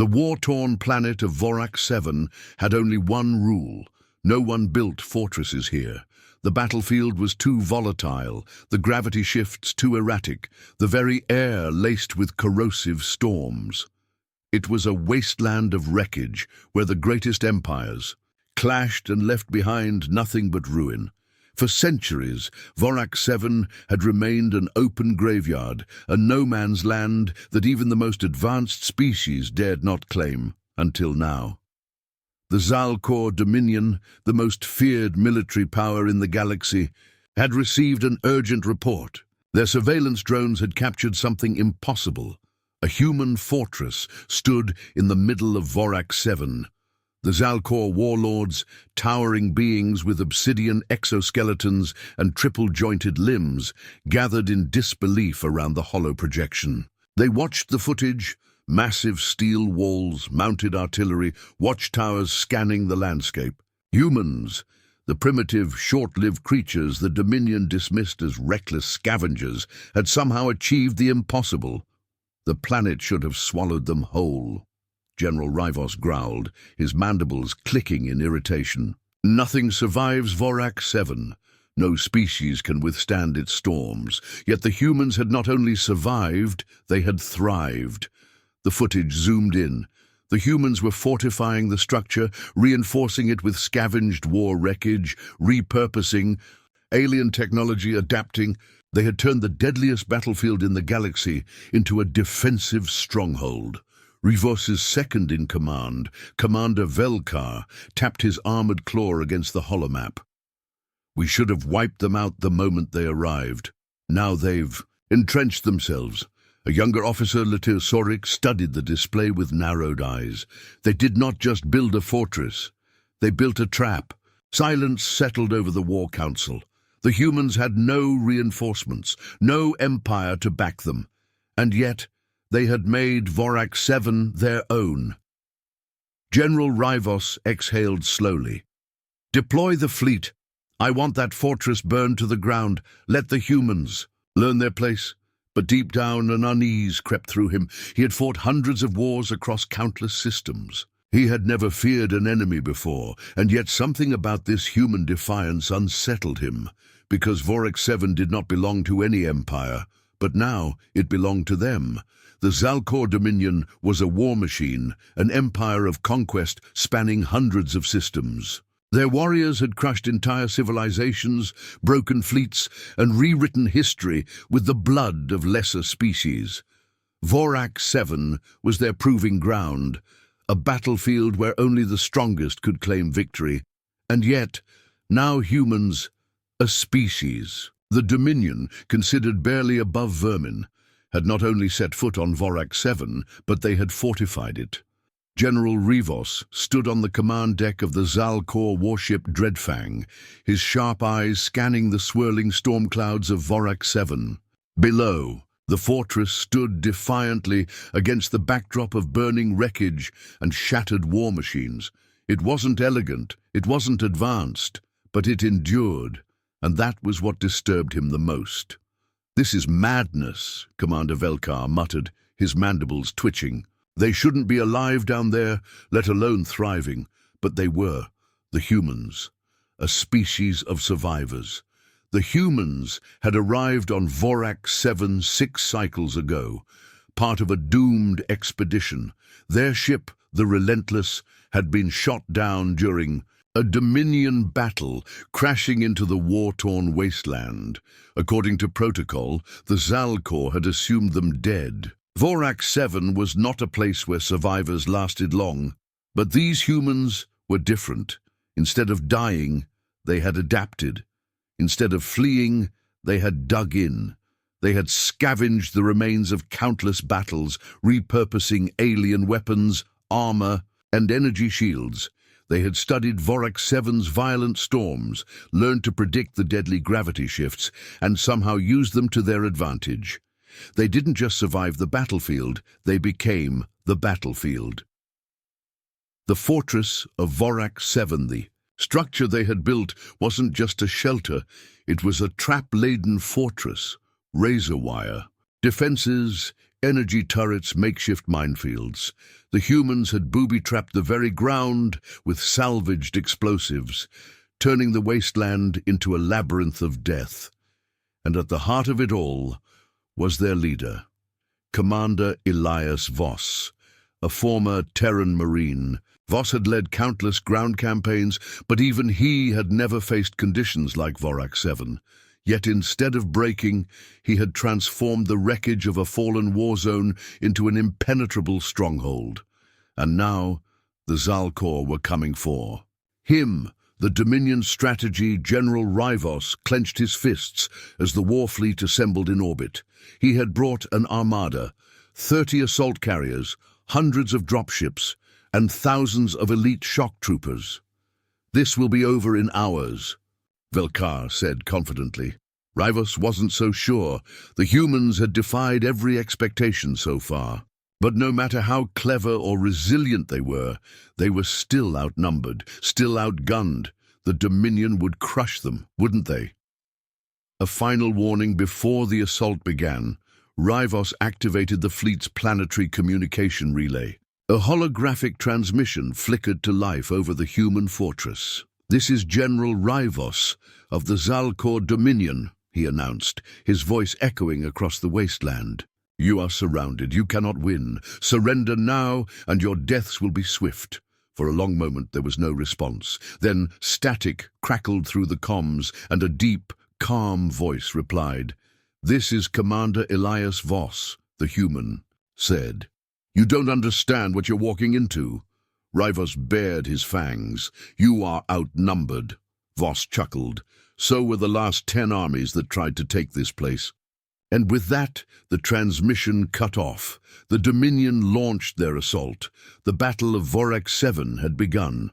The war-torn planet of Vorak 7 had only one rule. No one built fortresses here. The battlefield was too volatile, the gravity shifts too erratic, the very air laced with corrosive storms. It was a wasteland of wreckage where the greatest empires clashed and left behind nothing but ruin. For centuries, Vorak 7 had remained an open graveyard, a no-man's land that even the most advanced species dared not claim, until now. The Zalkor Dominion, the most feared military power in the galaxy, had received an urgent report. Their surveillance drones had captured something impossible. A human fortress stood in the middle of Vorak 7. The Zalkor warlords, towering beings with obsidian exoskeletons and triple-jointed limbs, gathered in disbelief around the hollow projection. They watched the footage, massive steel walls, mounted artillery, watchtowers scanning the landscape. Humans, the primitive, short-lived creatures the Dominion dismissed as reckless scavengers, had somehow achieved the impossible. The planet should have swallowed them whole. General Rivos growled, his mandibles clicking in irritation. Nothing survives Vorak 7. No species can withstand its storms. Yet the humans had not only survived, they had thrived. The footage zoomed in. The humans were fortifying the structure, reinforcing it with scavenged war wreckage, repurposing, alien technology adapting. They had turned the deadliest battlefield in the galaxy into a defensive stronghold. Rivos's second-in-command, Commander Velkar, tapped his armored claw against the holomap. We should have wiped them out the moment they arrived. Now they've entrenched themselves. A younger officer, Latir Sorik, studied the display with narrowed eyes. They did not just build a fortress. They built a trap. Silence settled over the War Council. The humans had no reinforcements, no empire to back them. And yet, they had made Vorak 7 their own. General Rivos exhaled slowly. Deploy the fleet. I want that fortress burned to the ground. Let the humans learn their place. But deep down, an unease crept through him. He had fought hundreds of wars across countless systems. He had never feared an enemy before, and yet something about this human defiance unsettled him, because Vorak 7 did not belong to any empire, but now it belonged to them. The Zalkor Dominion was a war machine, an empire of conquest spanning hundreds of systems. Their warriors had crushed entire civilizations, broken fleets, and rewritten history with the blood of lesser species. Vorak 7 was their proving ground, a battlefield where only the strongest could claim victory. And yet, now humans, a species, the Dominion, considered barely above vermin, had not only set foot on Vorak 7, but they had fortified it. General Rivos stood on the command deck of the Zalkor warship Dreadfang, his sharp eyes scanning the swirling storm clouds of Vorak 7. Below, the fortress stood defiantly against the backdrop of burning wreckage and shattered war machines. It wasn't elegant, it wasn't advanced, but it endured, and that was what disturbed him the most. "This is madness," Commander Velkar muttered, his mandibles twitching. They shouldn't be alive down there, let alone thriving, but they were, the humans, a species of survivors. The humans had arrived on Vorak 7 6 cycles ago, part of a doomed expedition. Their ship, the Relentless, had been shot down during a Dominion battle, crashing into the war-torn wasteland. According to protocol, the Zalkor had assumed them dead. Vorak 7 was not a place where survivors lasted long, but these humans were different. Instead of dying, they had adapted. Instead of fleeing, they had dug in. They had scavenged the remains of countless battles, repurposing alien weapons, armor, and energy shields. They had studied Vorak 7's violent storms, learned to predict the deadly gravity shifts, and somehow used them to their advantage. They didn't just survive the battlefield, they became the battlefield. The fortress of Vorak 7, the structure they had built, wasn't just a shelter, it was a trap-laden fortress, razor wire, defenses Energy turrets, makeshift minefields. The humans had booby-trapped the very ground with salvaged explosives, turning the wasteland into a labyrinth of death. And at the heart of it all was their leader, Commander Elias Voss, a former Terran Marine. Voss had led countless ground campaigns, but even he had never faced conditions like Vorak 7. Yet instead of breaking, he had transformed the wreckage of a fallen war zone into an impenetrable stronghold. And now, the Zalkor were coming for him. The Dominion strategy General Rivos clenched his fists as the war fleet assembled in orbit. He had brought an armada, 30 assault carriers, hundreds of dropships, and thousands of elite shock troopers. "This will be over in hours," Velkar said confidently. Rivos wasn't so sure. The humans had defied every expectation so far. But no matter how clever or resilient they were still outnumbered, still outgunned. The Dominion would crush them, wouldn't they? A final warning before the assault began. Rivos activated the fleet's planetary communication relay. A holographic transmission flickered to life over the human fortress. "This is General Rivos of the Zalkor Dominion," he announced, his voice echoing across the wasteland. "You are surrounded. You cannot win. Surrender now, and your deaths will be swift." For a long moment there was no response. Then static crackled through the comms, and a deep, calm voice replied. "This is Commander Elias Voss," the human said. "You don't understand what you're walking into." Rivos bared his fangs. "You are outnumbered." Voss chuckled. "So were the last 10 armies that tried to take this place." And with that, the transmission cut off. The Dominion launched their assault. The Battle of Vorak 7 had begun.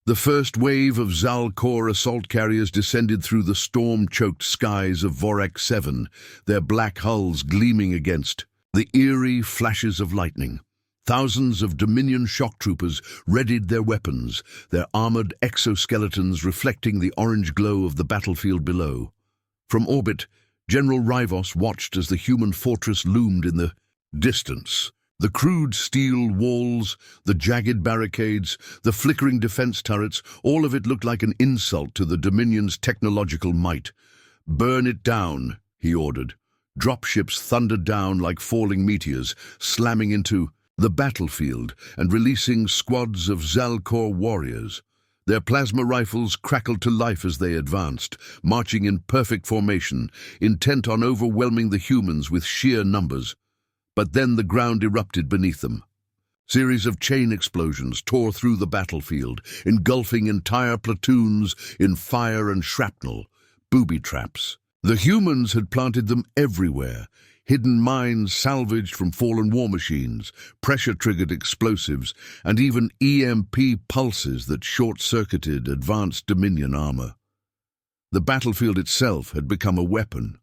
The first wave of Zalkor assault carriers descended through the storm-choked skies of Vorak 7, their black hulls gleaming against the eerie flashes of lightning. Thousands of Dominion shock troopers readied their weapons, their armored exoskeletons reflecting the orange glow of the battlefield below. From orbit, General Rivos watched as the human fortress loomed in the distance. The crude steel walls, the jagged barricades, the flickering defense turrets, all of it looked like an insult to the Dominion's technological might. "Burn it down," he ordered. Dropships thundered down like falling meteors, slamming into the battlefield and releasing squads of Zalkor warriors. Their plasma rifles crackled to life as they advanced, marching in perfect formation, intent on overwhelming the humans with sheer numbers. But then the ground erupted beneath them. Series of chain explosions tore through the battlefield, engulfing entire platoons in fire and shrapnel, booby traps. The humans had planted them everywhere. Hidden mines salvaged from fallen war machines, pressure-triggered explosives, and even EMP pulses that short-circuited advanced Dominion armor. The battlefield itself had become a weapon.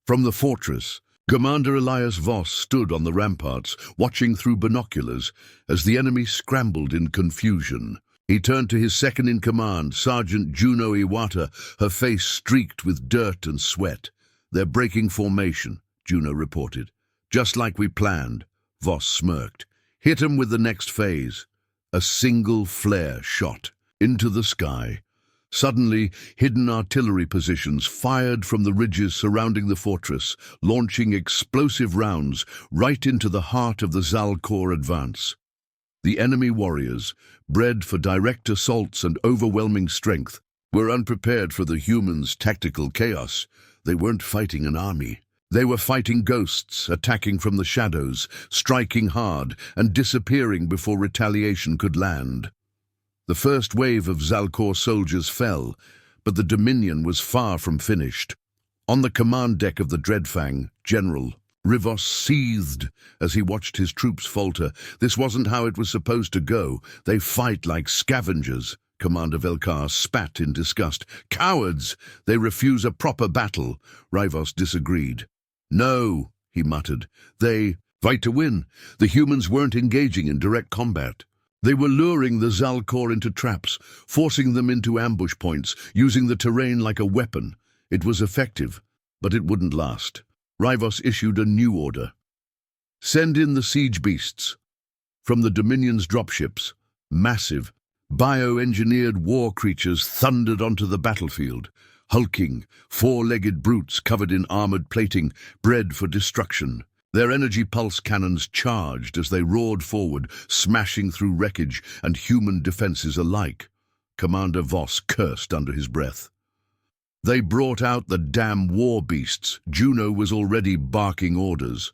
From the fortress, Commander Elias Voss stood on the ramparts, watching through binoculars as the enemy scrambled in confusion. He turned to his second-in-command, Sergeant Juno Iwata, her face streaked with dirt and sweat. "They're breaking formation," Juno reported. "Just like we planned," Voss smirked. "Hit 'em with the next phase." A single flare shot into the sky. Suddenly, hidden artillery positions fired from the ridges surrounding the fortress, launching explosive rounds right into the heart of the Zalkor advance. The enemy warriors, bred for direct assaults and overwhelming strength, were unprepared for the humans' tactical chaos. They weren't fighting an army. They were fighting ghosts, attacking from the shadows, striking hard, and disappearing before retaliation could land. The first wave of Zalkor soldiers fell, but the Dominion was far from finished. On the command deck of the Dreadfang, General Rivos seethed as he watched his troops falter. This wasn't how it was supposed to go. They fight like scavengers. Commander Velkar spat in disgust. "Cowards! They refuse a proper battle." Rivos disagreed. "No," he muttered. "They fight to win." The humans weren't engaging in direct combat. They were luring the Zalkor into traps, forcing them into ambush points, using the terrain like a weapon. It was effective, but it wouldn't last. Rivos issued a new order. Send in the siege beasts. From the Dominion's dropships, massive, bioengineered war creatures thundered onto the battlefield, hulking, four-legged brutes covered in armored plating, bred for destruction. Their energy pulse cannons charged as they roared forward, smashing through wreckage and human defenses alike. Commander Voss cursed under his breath. They brought out the damn war beasts. Juno was already barking orders.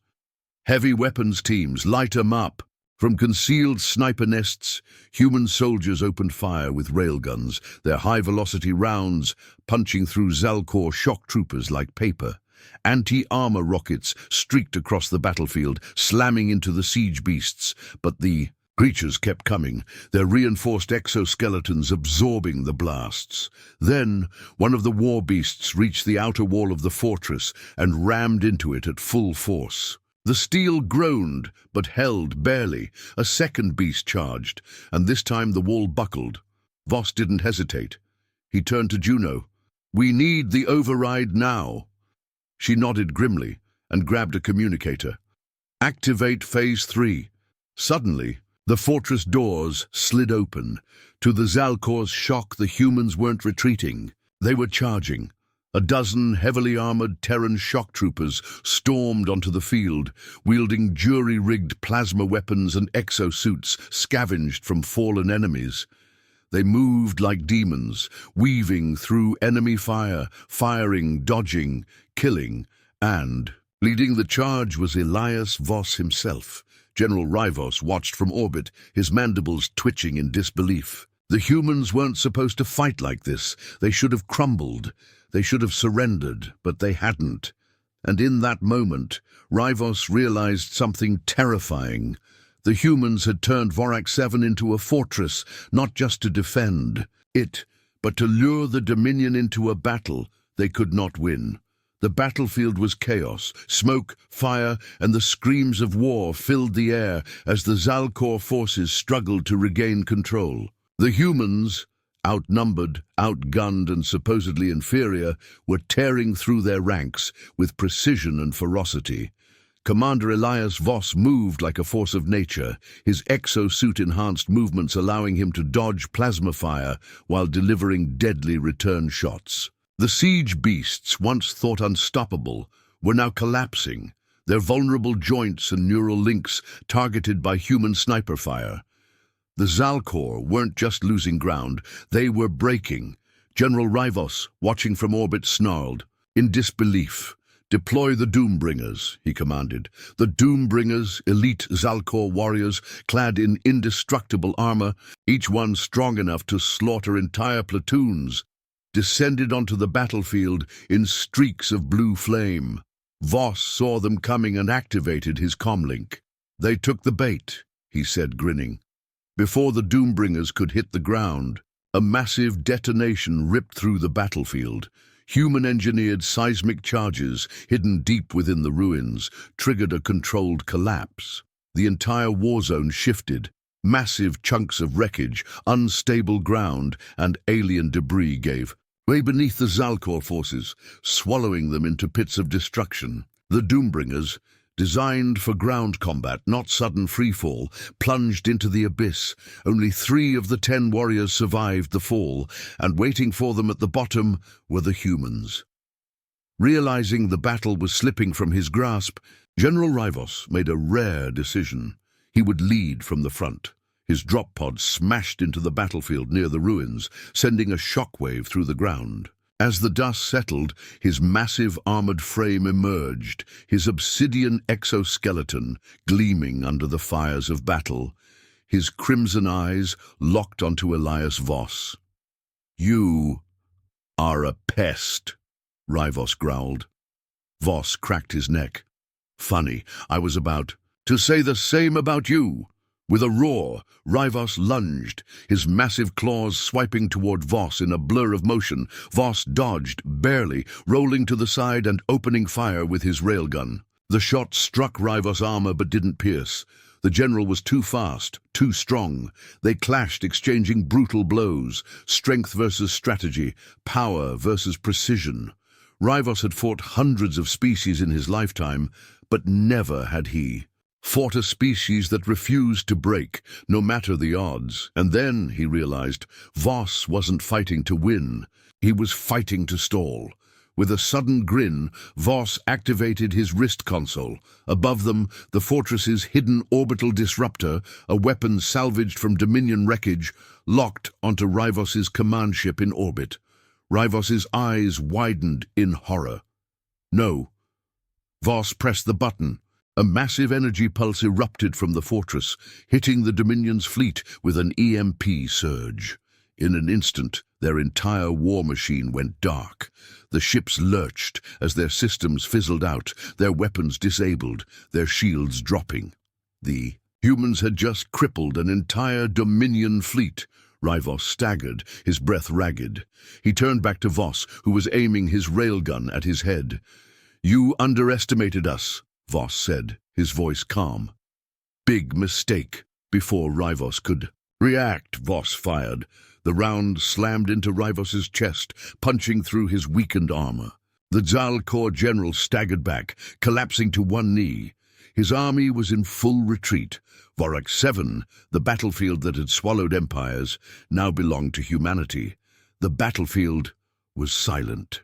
Heavy weapons teams, light 'em up. From concealed sniper nests, human soldiers opened fire with railguns, their high-velocity rounds punching through Zalcor shock troopers like paper. Anti-armor rockets streaked across the battlefield, slamming into the siege beasts, but the creatures kept coming, their reinforced exoskeletons absorbing the blasts. Then, one of the war beasts reached the outer wall of the fortress and rammed into it at full force. The steel groaned, but held barely. A second beast charged, and this time the wall buckled. Voss didn't hesitate. He turned to Juno. "We need the override now." She nodded grimly and grabbed a communicator. "Activate Phase 3. Suddenly, the fortress doors slid open. To the Zalcor's shock, the humans weren't retreating. They were charging. A dozen heavily armored Terran shock troopers stormed onto the field, wielding jury-rigged plasma weapons and exosuits scavenged from fallen enemies. They moved like demons, weaving through enemy fire, firing, dodging, killing, and leading the charge was Elias Voss himself. General Rivos watched from orbit, his mandibles twitching in disbelief. The humans weren't supposed to fight like this. They should have crumbled. They should have surrendered, but they hadn't. And in that moment, Rivos realized something terrifying. The humans had turned Vorak 7 into a fortress, not just to defend it, but to lure the Dominion into a battle they could not win. The battlefield was chaos. Smoke, fire, and the screams of war filled the air as the Zalcor forces struggled to regain control. The humans, outnumbered, outgunned, and supposedly inferior, were tearing through their ranks with precision and ferocity. Commander Elias Voss moved like a force of nature, his exosuit-enhanced movements allowing him to dodge plasma fire while delivering deadly return shots. The siege beasts, once thought unstoppable, were now collapsing, their vulnerable joints and neural links targeted by human sniper fire. The Zalcor weren't just losing ground, they were breaking. General Rivos, watching from orbit, snarled. In disbelief, "Deploy the Doombringers," he commanded. The Doombringers, elite Zalcor warriors, clad in indestructible armor, each one strong enough to slaughter entire platoons, descended onto the battlefield in streaks of blue flame. Voss saw them coming and activated his comlink. "They took the bait," he said, grinning. Before the Doombringers could hit the ground, a massive detonation ripped through the battlefield. Human-engineered seismic charges, hidden deep within the ruins, triggered a controlled collapse. The entire war zone shifted. Massive chunks of wreckage, unstable ground, and alien debris gave way beneath the Zalcor forces, swallowing them into pits of destruction. The Doombringers, designed for ground combat, not sudden freefall, plunged into the abyss. Only 3 of the 10 warriors survived the fall, and waiting for them at the bottom were the humans. Realizing the battle was slipping from his grasp, General Rivos made a rare decision. He would lead from the front. His drop pod smashed into the battlefield near the ruins, sending a shockwave through the ground. As the dust settled, his massive armored frame emerged, his obsidian exoskeleton gleaming under the fires of battle, his crimson eyes locked onto Elias Voss. "You are a pest," Rivos growled. Voss cracked his neck. "Funny, I was about to say the same about you." With a roar, Rivos lunged, his massive claws swiping toward Voss in a blur of motion. Voss dodged, barely, rolling to the side and opening fire with his railgun. The shot struck Rivos' armor but didn't pierce. The general was too fast, too strong. They clashed, exchanging brutal blows, strength versus strategy, power versus precision. Rivos had fought hundreds of species in his lifetime, but never had he. fought a species that refused to break, no matter the odds. And then, he realized, Voss wasn't fighting to win. He was fighting to stall. With a sudden grin, Voss activated his wrist console. Above them, the fortress's hidden orbital disruptor, a weapon salvaged from Dominion wreckage, locked onto Rivos's command ship in orbit. Rivos's eyes widened in horror. No. Voss pressed the button. A massive energy pulse erupted from the fortress, hitting the Dominion's fleet with an EMP surge. In an instant, their entire war machine went dark. The ships lurched as their systems fizzled out, their weapons disabled, their shields dropping. The humans had just crippled an entire Dominion fleet. Rivos staggered, his breath ragged. He turned back to Voss, who was aiming his railgun at his head. "You underestimated us," Voss said, his voice calm. "Big mistake." Before Rivos could react, Voss fired. The round slammed into Rivos's chest, punching through his weakened armor. The Zal Corps general staggered back, collapsing to one knee. His army was in full retreat. Vorak 7, the battlefield that had swallowed empires, now belonged to humanity. The battlefield was silent.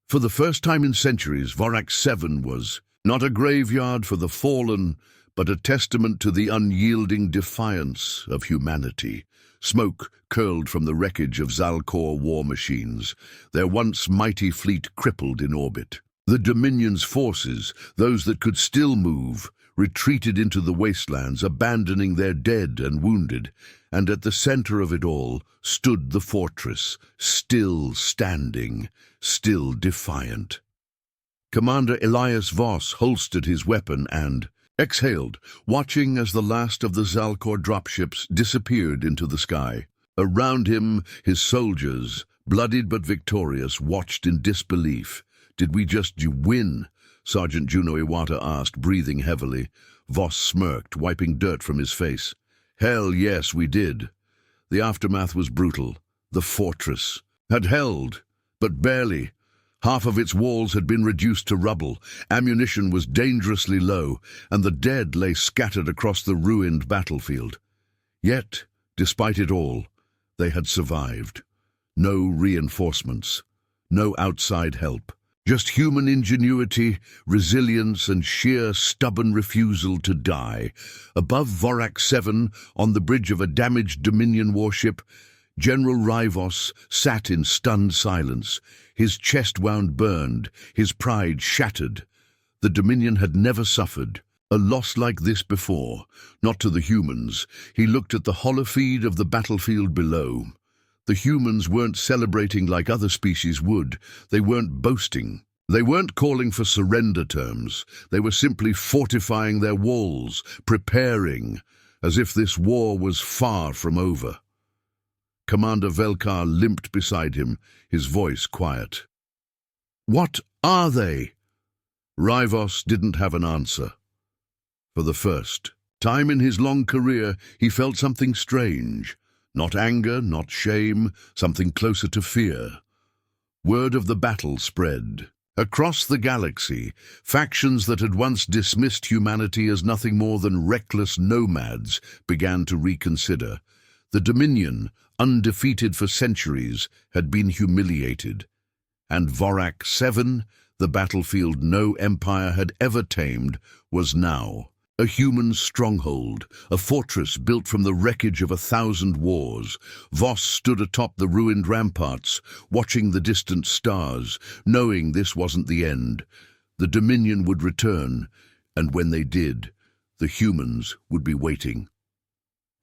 For the first time in centuries, Vorak 7 was not a graveyard for the fallen, but a testament to the unyielding defiance of humanity. Smoke curled from the wreckage of Zal Corps war machines, their once mighty fleet crippled in orbit. The Dominion's forces, those that could still move, retreated into the wastelands, abandoning their dead and wounded, and at the center of it all stood the fortress, still standing, still defiant. Commander Elias Voss holstered his weapon and exhaled, watching as the last of the Zal Corps dropships disappeared into the sky. Around him, his soldiers, bloodied but victorious, watched in disbelief. "Did we just win?" Sergeant Juno Iwata asked, breathing heavily. Voss smirked, wiping dirt from his face. "Hell yes, we did." The aftermath was brutal. The fortress had held, but barely. Half of its walls had been reduced to rubble, ammunition was dangerously low, and the dead lay scattered across the ruined battlefield. Yet, despite it all, they had survived. No reinforcements, no outside help. Just human ingenuity, resilience, and sheer stubborn refusal to die. Above Vorak 7, on the bridge of a damaged Dominion warship, General Rivos sat in stunned silence, his chest wound burned, his pride shattered. The Dominion had never suffered a loss like this before, not to the humans. He looked at the holofeed of the battlefield below. The humans weren't celebrating like other species would. They weren't boasting. They weren't calling for surrender terms. They were simply fortifying their walls, preparing, as if this war was far from over. Commander Velkar limped beside him, his voice quiet. "What are they?" Rivos didn't have an answer. For the first time in his long career, he felt something strange. Not anger, not shame, something closer to fear. Word of the battle spread. Across the galaxy, factions that had once dismissed humanity as nothing more than reckless nomads began to reconsider. The Dominion, undefeated for centuries, had been humiliated. And Vorak 7, the battlefield no empire had ever tamed, was now a human stronghold, a fortress built from the wreckage of 1,000 wars. Voss stood atop the ruined ramparts, watching the distant stars, knowing this wasn't the end. The Dominion would return, and when they did, the humans would be waiting.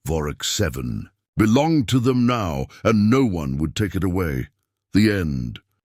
Vorak 7 belonged to them now, and no one would take it away. The end.